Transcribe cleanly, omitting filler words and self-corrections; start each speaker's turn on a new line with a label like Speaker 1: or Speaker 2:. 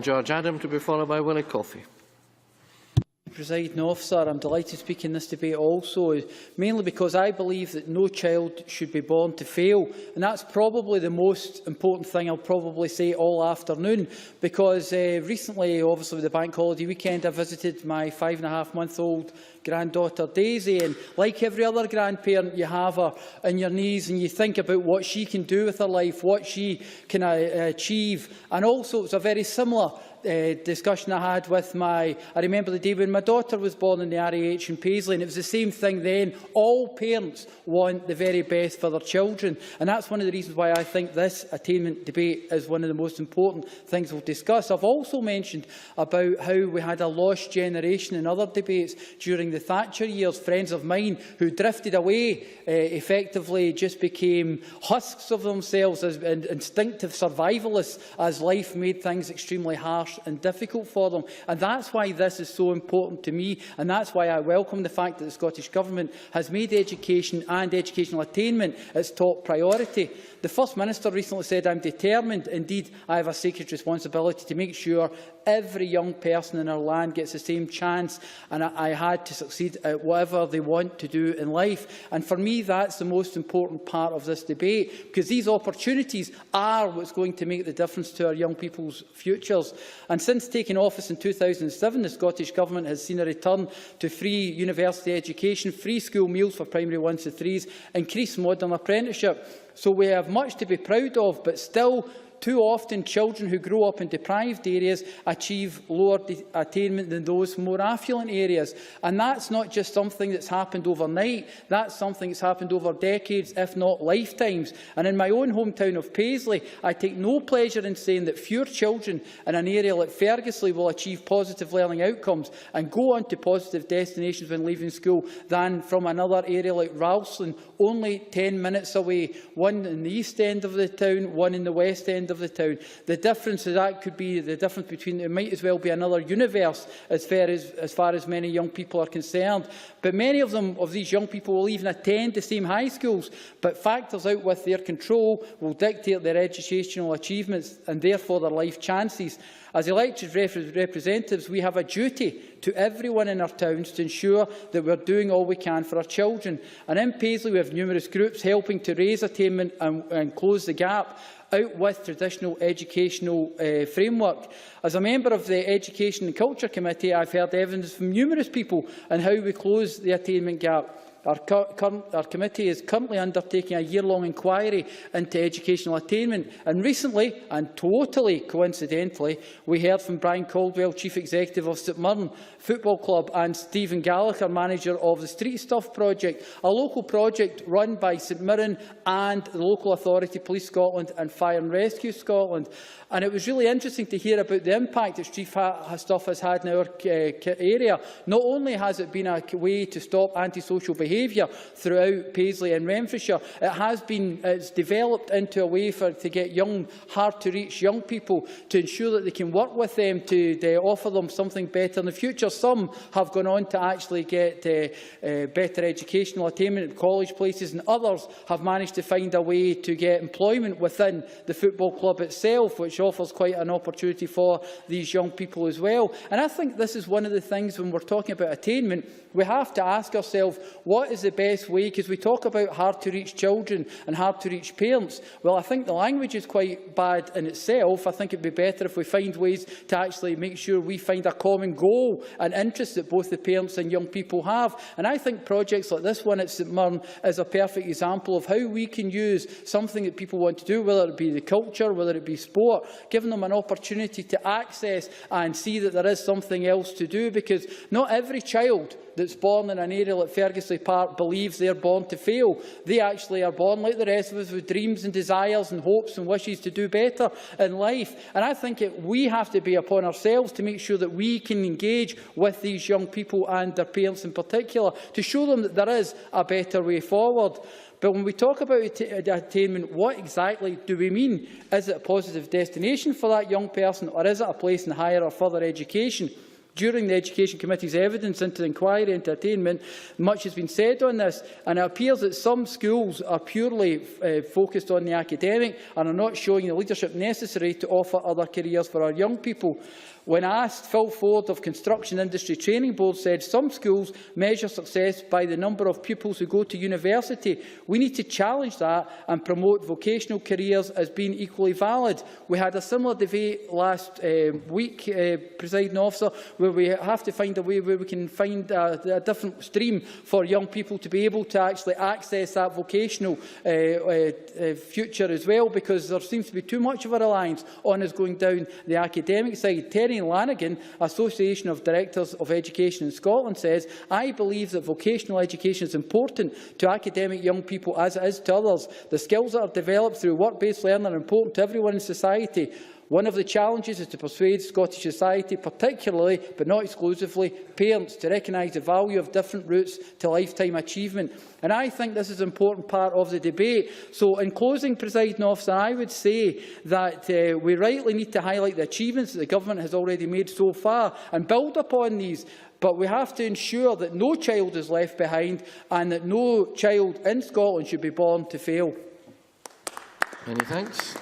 Speaker 1: John George Adam, to be followed by Willie Coffey.
Speaker 2: Presiding Officer, I am delighted to speak in this debate also, mainly because I believe that no child should be born to fail. And that's probably the most important thing I'll probably say all afternoon, because recently, obviously with the bank holiday weekend, I visited my 5.5-month-old granddaughter Daisy, and like every other grandparent, you have her on your knees and you think about what she can do with her life, what she can achieve. And also it's a very similar discussion I had with I remember the day when my daughter was born in the RAH in Paisley, and it was the same thing then. All parents want the very best for their children, and that's one of the reasons why I think this attainment debate is one of the most important things we'll discuss. I've also mentioned about how we had a lost generation in other debates during the Thatcher years. Friends of mine who drifted away effectively just became husks of themselves as instinctive survivalists as life made things extremely harsh and difficult for them. And that's why this is so important to me, and that's why I welcome the fact that the Scottish Government has made education and educational attainment its top priority. The First Minister recently said, "I'm determined, indeed I have a sacred responsibility to make sure every young person in our land gets the same chance, and I had to succeed at whatever they want to do in life." And for me, that's the most important part of this debate, because these opportunities are what's going to make the difference to our young people's futures. And since taking office in 2007, the Scottish Government has seen a return to free university education, free school meals for primary 1s to 3s, increased modern apprenticeship. So we have much to be proud of, but still, too often, children who grow up in deprived areas achieve lower attainment than those from more affluent areas. And that's not just something that's happened overnight. That's something that's happened over decades, if not lifetimes. And in my own hometown of Paisley, I take no pleasure in saying that fewer children in an area like Ferguson will achieve positive learning outcomes and go on to positive destinations when leaving school than from another area like Ralston, only 10 minutes away, one in the east end of the town, one in the west end of the town. The difference is that could be the difference between, it might as well be another universe as far as many young people are concerned. But many of these young people will even attend the same high schools, but factors out with their control will dictate their educational achievements and therefore their life chances. As elected representatives, we have a duty to everyone in our towns to ensure that we are doing all we can for our children. And in Paisley, we have numerous groups helping to raise attainment and close the gap out with traditional educational framework. As a member of the Education and Culture Committee, I have heard evidence from numerous people on how we close the attainment gap. Our committee is currently undertaking a year-long inquiry into educational attainment, and recently, and totally coincidentally, we heard from Brian Caldwell, Chief Executive of St Mirren Football Club, and Stephen Gallagher, manager of the Street Stuff Project, a local project run by St Mirren and the local authority, Police Scotland and Fire and Rescue Scotland. And it was really interesting to hear about the impact that Street Stuff has had in our area. Not only has it been a way to stop antisocial behaviour throughout Paisley and Renfrewshire, it's developed into a way to get hard-to-reach young people, to ensure that they can work with them to offer them something better in the future. Some have gone on to actually get better educational attainment at college places, and others have managed to find a way to get employment within the football club itself, which offers quite an opportunity for these young people as well. And I think this is one of the things when we're talking about attainment, we have to ask ourselves, what is the best way? Because we talk about hard-to-reach children and hard-to-reach parents. Well, I think the language is quite bad in itself. I think it would be better if we find ways to actually make sure we find a common goal and interest that both the parents and young people have. And I think projects like this one at St Mirren is a perfect example of how we can use something that people want to do, whether it be the culture, whether it be sport, giving them an opportunity to access and see that there is something else to do, because not every child that's born in an area like Ferguson Park believes they are born to fail. They actually are born like the rest of us with dreams and desires and hopes and wishes to do better in life. And I think we have to be upon ourselves to make sure that we can engage with these young people and their parents in particular, to show them that there is a better way forward. But when we talk about attainment, what exactly do we mean? Is it a positive destination for that young person, or is it a place in higher or further education? During the Education Committee's evidence into the inquiry into attainment, much has been said on this, and it appears that some schools are purely focused on the academic and are not showing the leadership necessary to offer other careers for our young people. When asked, Phil Ford of Construction Industry Training Board said some schools measure success by the number of pupils who go to university. We need to challenge that and promote vocational careers as being equally valid. We had a similar debate last week, Presiding Officer, where we have to find a way where we can find a different stream for young people to be able to actually access that vocational future as well, because there seems to be too much of a reliance on us going down the academic side. Terry Lanigan, Association of Directors of Education in Scotland, says, I believe that vocational education is important to academic young people as it is to others. The skills that are developed through work-based learning are important to everyone in society. One of the challenges is to persuade Scottish society, particularly, but not exclusively, parents to recognise the value of different routes to lifetime achievement. And I think this is an important part of the debate. So, in closing, Presiding Officer, I would say that we rightly need to highlight the achievements that the Government has already made so far and build upon these. But we have to ensure that no child is left behind and that no child in Scotland should be born to fail.
Speaker 1: Many thanks.